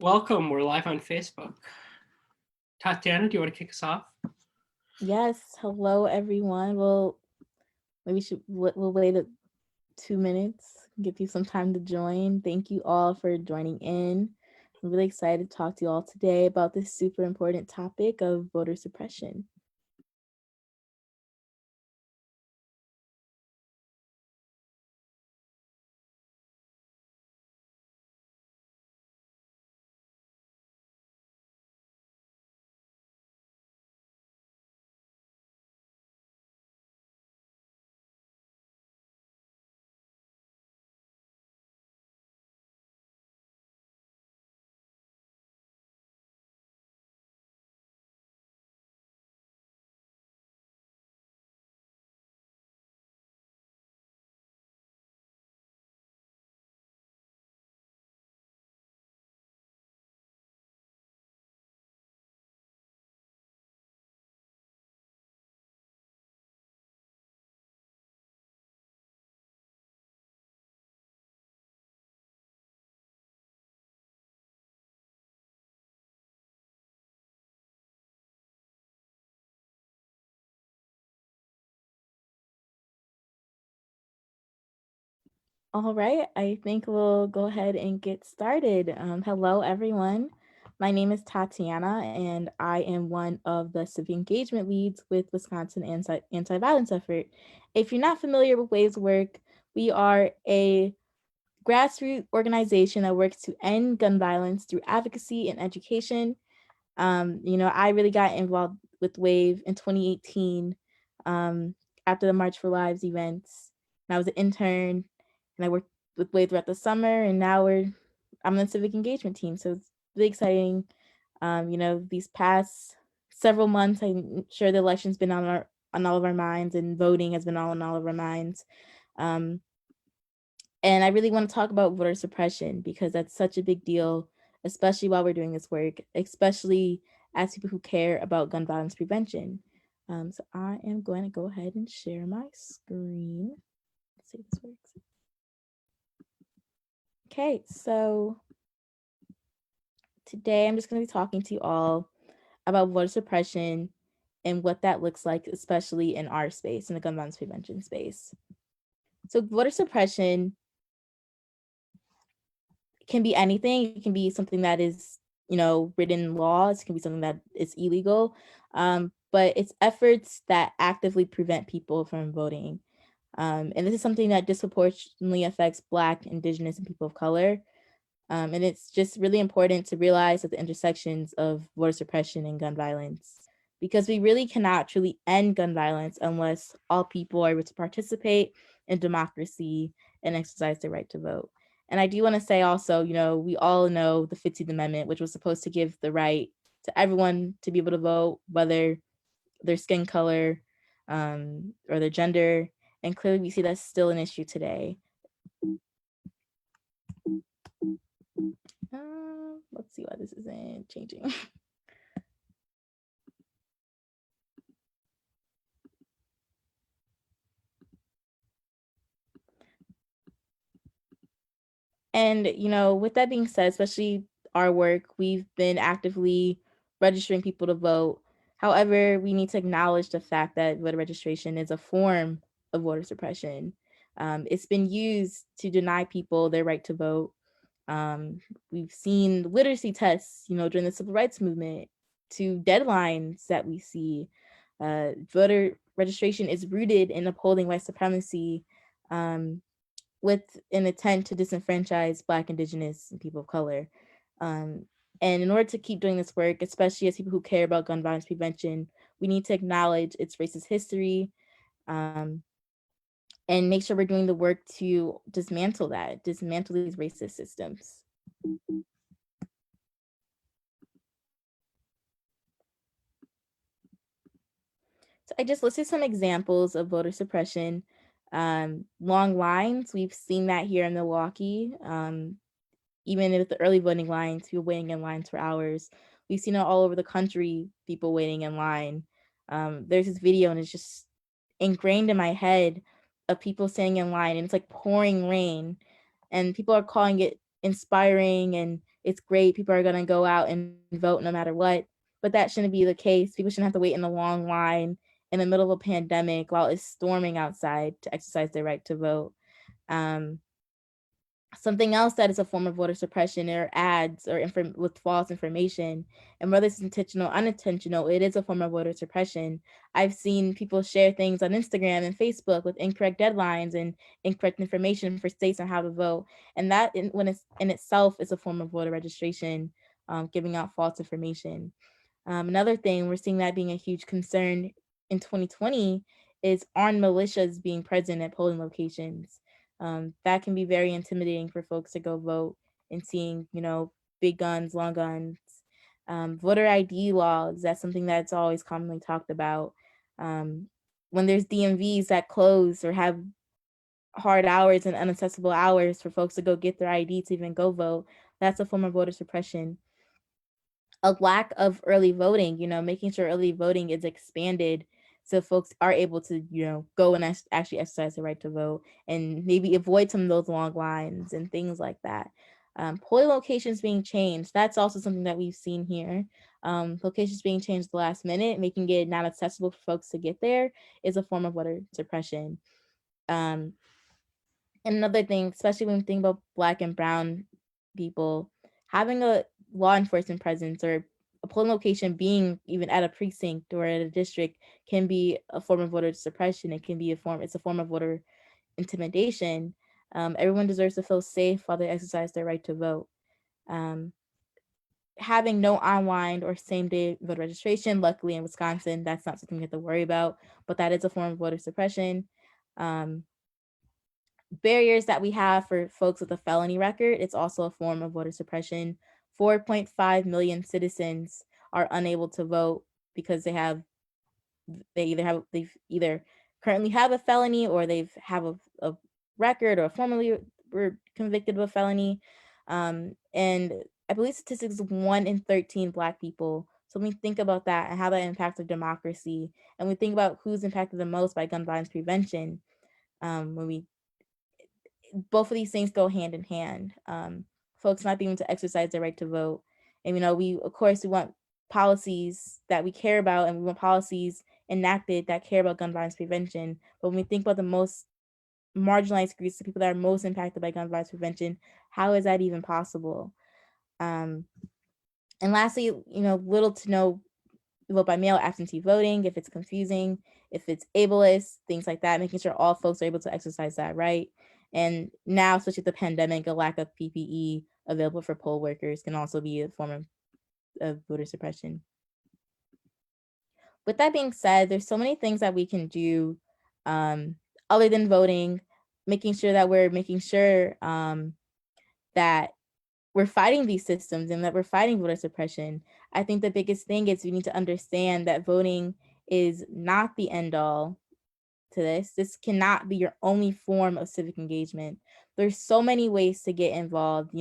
Welcome. We're live on Facebook. Tatiana, do you want to kick us off? Yes, hello everyone. We'll wait 2 minutes, give you some time to join. Thank you all for joining in. I'm really excited to talk to you all today about this super important topic of voter suppression. All right, I think we'll go ahead and get started. Hello, everyone. My name is Tatiana, and I am one of the civic engagement leads with Wisconsin Anti-Violence Effort. If you're not familiar with WAVE's work, we are a grassroots organization that works to end gun violence through advocacy and education. I really got involved with WAVE in 2018 after the March for Lives events. And I was an intern and I worked with WAVE throughout the summer, and now I'm on the civic engagement team. So it's really exciting. These past several months, I'm sure the election's been on all of our minds, and voting has been on all of our minds. Um, and I really want to talk about voter suppression because that's such a big deal, especially while we're doing this work, especially as people who care about gun violence prevention. So I am going to go ahead and share my screen. Let's see if this works. Okay, so today I'm just going to be talking to you all about voter suppression and what that looks like, especially in our space, in the gun violence prevention space. So voter suppression can be anything. It can be something that is, written in laws. It can be something that is illegal. But it's efforts that actively prevent people from voting. And this is something that disproportionately affects Black, Indigenous, and people of color. And it's just really important to realize at the intersections of voter suppression and gun violence, because we really cannot truly end gun violence unless all people are able to participate in democracy and exercise their right to vote. And I do want to say also, we all know the 15th Amendment, which was supposed to give the right to everyone to be able to vote, whether their skin color or their gender. And clearly we see that's still an issue today. Let's see why this isn't changing. And, with that being said, especially our work, we've been actively registering people to vote. However, we need to acknowledge the fact that voter registration is a form of voter suppression. It's been used to deny people their right to vote. We've seen literacy tests, during the civil rights movement, to deadlines that we see. Voter registration is rooted in upholding white supremacy, with an intent to disenfranchise Black, Indigenous, and people of color. Um, and in order to keep doing this work, especially as people who care about gun violence prevention, we need to acknowledge its racist history, um, and make sure we're doing the work to dismantle these racist systems. So I just listed some examples of voter suppression. Long lines, we've seen that here in Milwaukee. Even with the early voting lines, people waiting in lines for hours. We've seen it all over the country, people waiting in line. There's this video and it's just ingrained in my head of people standing in line and it's like pouring rain and people are calling it inspiring and it's great. People are going to go out and vote no matter what. But that shouldn't be the case. People shouldn't have to wait in a long line in the middle of a pandemic while it's storming outside to exercise their right to vote. Something else that is a form of voter suppression are ads or with false information. And whether it's intentional or unintentional, it is a form of voter suppression. I've seen people share things on Instagram and Facebook with incorrect deadlines and incorrect information for states on how to vote. And that, when it's in itself, is a form of voter registration, giving out false information. Another thing, we're seeing that being a huge concern in 2020 is armed militias being present at polling locations. That can be very intimidating for folks to go vote and seeing, big guns, long guns. Voter ID laws, that's something that's always commonly talked about. When there's DMVs that close or have hard hours and inaccessible hours for folks to go get their ID to even go vote, that's a form of voter suppression. A lack of early voting, making sure early voting is expanded so folks are able to, go and actually exercise the right to vote and maybe avoid some of those long lines and things like that. Polling locations being changed, that's also something that we've seen here. Locations being changed at the last minute, making it not accessible for folks to get there is a form of voter suppression. And another thing, especially when we think about Black and Brown people, having a law enforcement presence or a polling location being even at a precinct or at a district can be a form of voter suppression. It's a form of voter intimidation. Everyone deserves to feel safe while they exercise their right to vote. Having no online or same-day voter registration, luckily in Wisconsin, that's not something we have to worry about, but that is a form of voter suppression. Barriers that we have for folks with a felony record, it's also a form of voter suppression. 4.5 million citizens are unable to vote because they've either currently have a felony or they've have a record or formerly were convicted of a felony. And I believe statistics is 1 in 13 Black people. So when we think about that and how that impacts our democracy, and we think about who's impacted the most by gun violence prevention, both of these things go hand in hand. Folks not being able to exercise their right to vote. And, we want policies that we care about, and we want policies enacted that care about gun violence prevention. But when we think about the most marginalized groups, the people that are most impacted by gun violence prevention, how is that even possible? And lastly, little to no vote by mail, absentee voting, if it's confusing, if it's ableist, things like that, making sure all folks are able to exercise that right. And now, especially with the pandemic, a lack of PPE available for poll workers can also be a form of voter suppression. With that being said, there's so many things that we can do other than voting, making sure that we're fighting these systems and that we're fighting voter suppression. I think the biggest thing is we need to understand that voting is not the end all to this. This cannot be your only form of civic engagement. There's so many ways to get involved,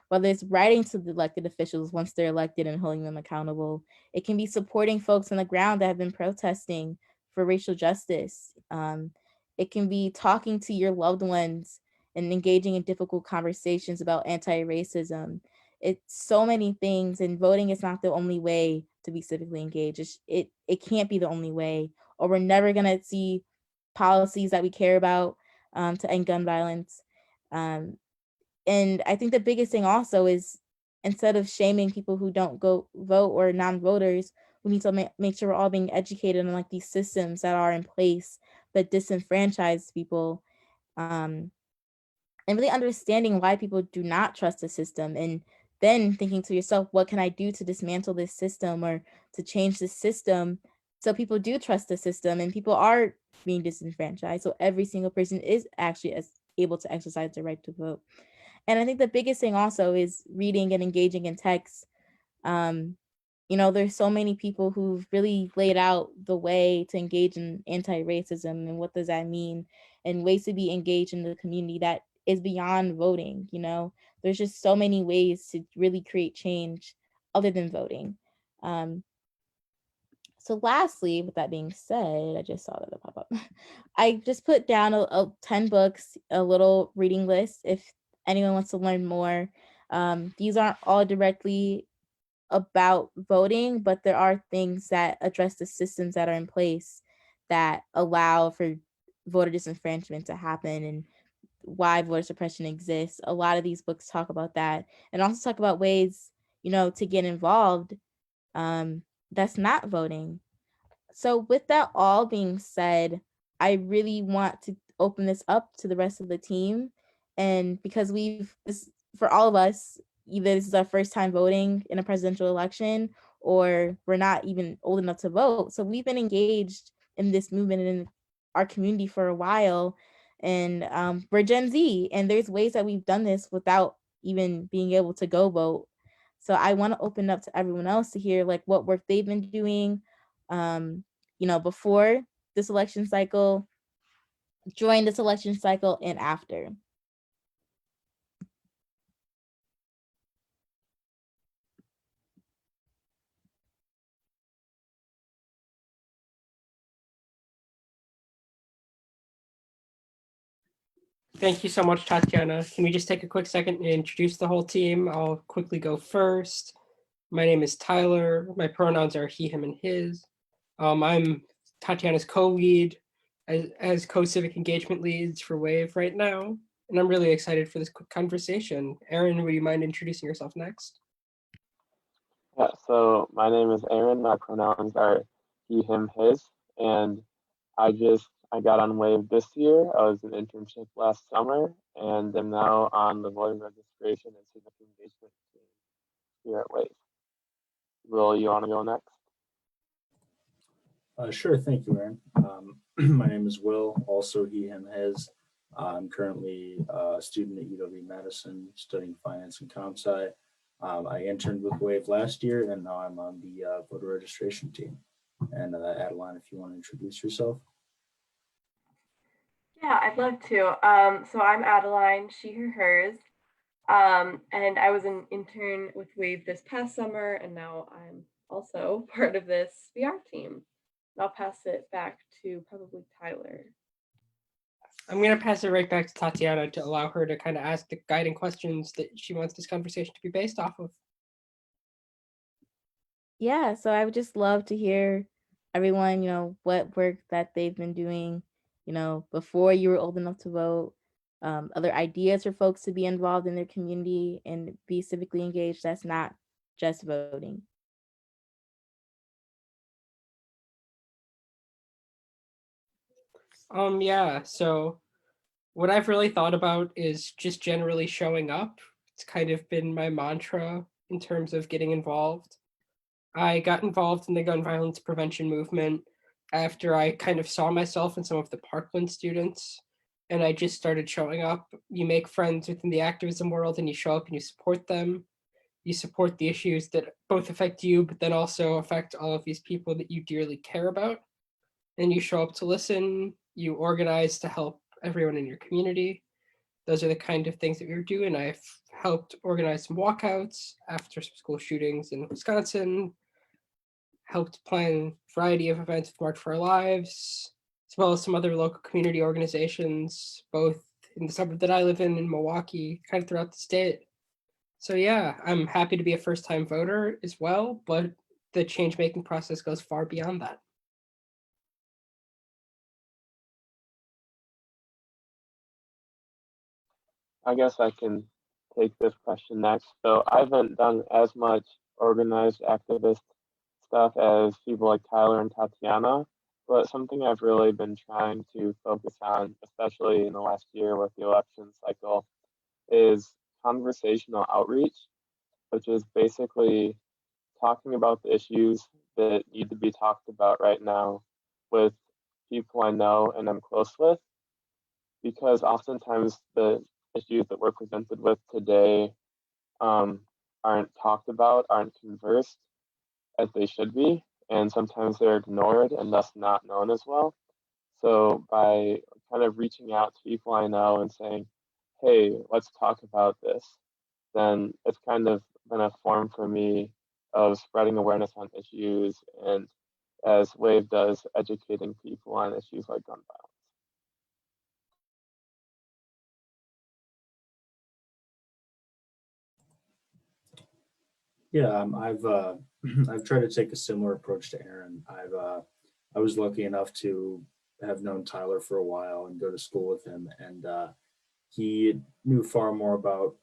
whether it's writing to the elected officials once they're elected and holding them accountable. It can be supporting folks on the ground that have been protesting for racial justice. It can be talking to your loved ones and engaging in difficult conversations about anti-racism. It's so many things, and voting is not the only way to be civically engaged. It can't be the only way, or we're never gonna see policies that we care about to end gun violence. And I think the biggest thing also is, instead of shaming people who don't go vote or non-voters, we need to make sure we're all being educated on these systems that are in place that disenfranchise people, and really understanding why people do not trust the system, and then thinking to yourself, what can I do to dismantle this system or to change the system so people do trust the system and people are being disenfranchised, so every single person is actually able to exercise their right to vote. And I think the biggest thing also is reading and engaging in text. There's so many people who've really laid out the way to engage in anti-racism and what does that mean, and ways to be engaged in the community that is beyond voting. There's just so many ways to really create change other than voting. So lastly, with that being said, I just saw that pop up. I just put down a 10 books, a little reading list if anyone wants to learn more. These aren't all directly about voting, but there are things that address the systems that are in place that allow for voter disenfranchisement to happen and why voter suppression exists. A lot of these books talk about that and also talk about ways, to get involved that's not voting. So with that all being said, I really want to open this up to the rest of the team. And because for all of us, either this is our first time voting in a presidential election or we're not even old enough to vote. So we've been engaged in this movement in our community for a while. And we're Gen Z, and there's ways that we've done this without even being able to go vote. So I want to open up to everyone else to hear like what work they've been doing, before this election cycle, during this election cycle, and after. Thank you so much, Tatiana. Can we just take a quick second and introduce the whole team? I'll quickly go first. My name is Tyler. My pronouns are he, him, and his. I'm Tatiana's co-lead as co-civic engagement leads for WAVE right now. And I'm really excited for this quick conversation. Aaron, would you mind introducing yourself next? Yeah, so my name is Aaron. My pronouns are he, him, his, and I got on WAVE this year. I was an internship last summer, and am now on the voting registration and civic engagement team here at WAVE. Will, you want to go next? Sure, thank you, Aaron. My name is Will, also he, him, his. I'm currently a student at UW-Madison studying finance and comp sci. I interned with WAVE last year, and now I'm on the voter registration team. And Adeline, if you want to introduce yourself. Yeah, I'd love to. So I'm Adeline, she, her, hers. And I was an intern with WAVE this past summer, and now I'm also part of this VR team. And I'll pass it back to probably Tyler. I'm going to pass it right back to Tatiana to allow her to kind of ask the guiding questions that she wants this conversation to be based off of. Yeah, so I would just love to hear everyone, what work that they've been doing, before you were old enough to vote, other ideas for folks to be involved in their community and be civically engaged. That's not just voting. Yeah, so what I've really thought about is just generally showing up. It's kind of been my mantra in terms of getting involved. I got involved in the gun violence prevention movement after I kind of saw myself in some of the Parkland students, and I just started showing up. You make friends within the activism world and you show up and you support them. You support the issues that both affect you, but then also affect all of these people that you dearly care about. And you show up to listen, you organize to help everyone in your community. Those are the kind of things that we were doing. I've helped organize some walkouts after some school shootings in Wisconsin, helped plan a variety of events with March for Our Lives, as well as some other local community organizations, both in the suburb that I live in Milwaukee, kind of throughout the state. So yeah, I'm happy to be a first-time voter as well, but the change-making process goes far beyond that. I guess I can take this question next. So I haven't done as much organized activist stuff as people like Tyler and Tatiana, but something I've really been trying to focus on, especially in the last year with the election cycle, is conversational outreach, which is basically talking about the issues that need to be talked about right now with people I know and I'm close with, because oftentimes the issues that we're presented with today aren't talked about, aren't conversed as they should be, and sometimes they're ignored and thus not known as well. So by kind of reaching out to people I know and saying, hey, let's talk about this, then it's kind of been a form for me of spreading awareness on issues and, as WAVE does, educating people on issues like gun violence. Yeah, I've tried to take a similar approach to Aaron. I was lucky enough to have known Tyler for a while and go to school with him, and he knew far more about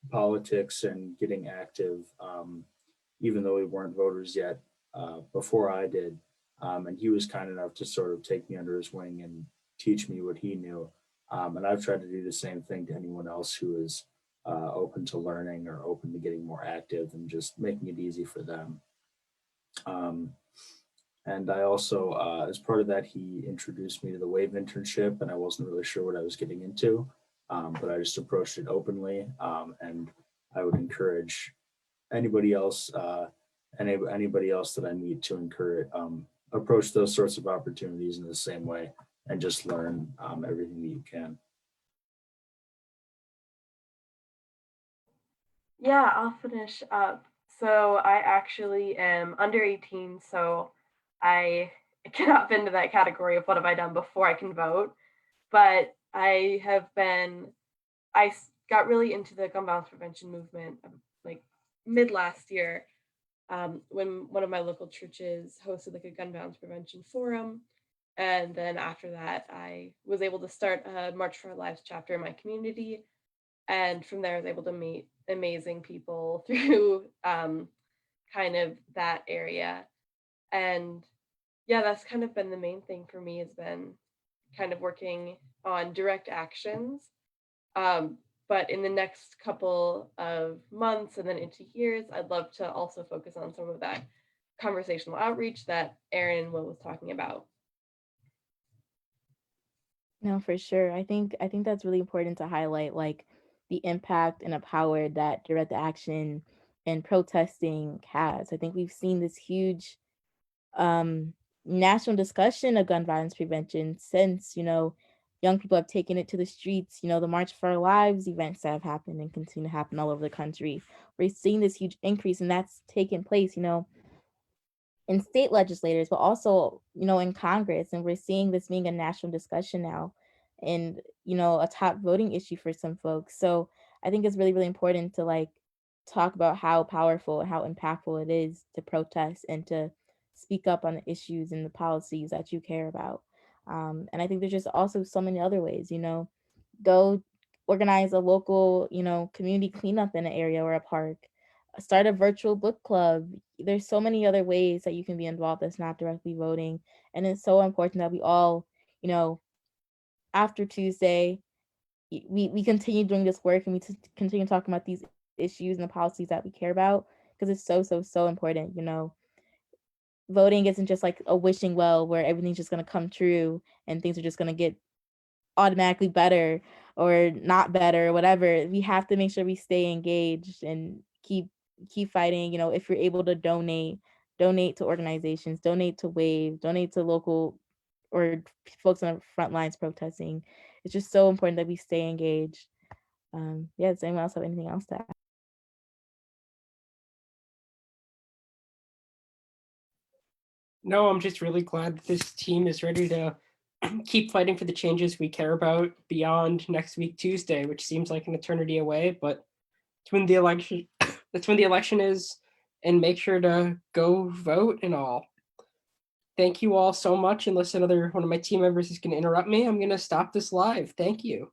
politics and getting active, even though we weren't voters yet, before I did. And he was kind enough to sort of take me under his wing and teach me what he knew. And I've tried to do the same thing to anyone else who is open to learning or open to getting more active and just making it easy for them. Um, and I also, as part of that, he introduced me to the WAVE internship, and I wasn't really sure what I was getting into, but I just approached it openly. And I would encourage anybody else, anybody else that I meet to encourage, approach those sorts of opportunities in the same way and just learn everything that you can. Yeah, I'll finish up. So I actually am under 18, so I cannot fit into that category of what have I done before I can vote. But I got really into the gun violence prevention movement like mid last year, when one of my local churches hosted like a gun violence prevention forum. And then after that, I was able to start a March for Our Lives chapter in my community. And from there, I was able to meet amazing people through kind of that area. And yeah, that's kind of been the main thing for me, has been kind of working on direct actions. But in the next couple of months and then into years, I'd love to also focus on some of that conversational outreach that Aaron and Will was talking about. No, for sure. I think that's really important to highlight, like the impact and the power that direct action and protesting has. I think we've seen this huge um national discussion of gun violence prevention since, young people have taken it to the streets. The March for Our Lives events that have happened and continue to happen all over the country. We're seeing this huge increase, and that's taken place, in state legislators, but also, in Congress. And we're seeing this being a national discussion now, and, a top voting issue for some folks. So I think it's really, really important to like talk about how powerful and how impactful it is to protest and to speak up on the issues and the policies that you care about. And I think there's just also so many other ways, go organize a local, community cleanup in an area or a park, start a virtual book club. There's so many other ways that you can be involved that's not directly voting. And it's so important that we all, you know, after Tuesday, we continue doing this work, and continue talking about these issues and the policies that we care about, because it's so, so, so important. Voting isn't just like a wishing well where everything's just going to come true and things are just going to get automatically better or not better or whatever. We have to make sure we stay engaged and keep fighting. If you're able to donate to organizations, donate to WAVE, donate to local or folks on the front lines protesting. It's just so important that we stay engaged. Yeah, does anyone else have anything else to add? No, I'm just really glad that this team is ready to keep fighting for the changes we care about beyond next week, Tuesday, which seems like an eternity away, but it's when the election that's when the election is, and make sure to go vote and all. Thank you all so much. Unless another one of my team members is going to interrupt me, I'm going to stop this live. Thank you.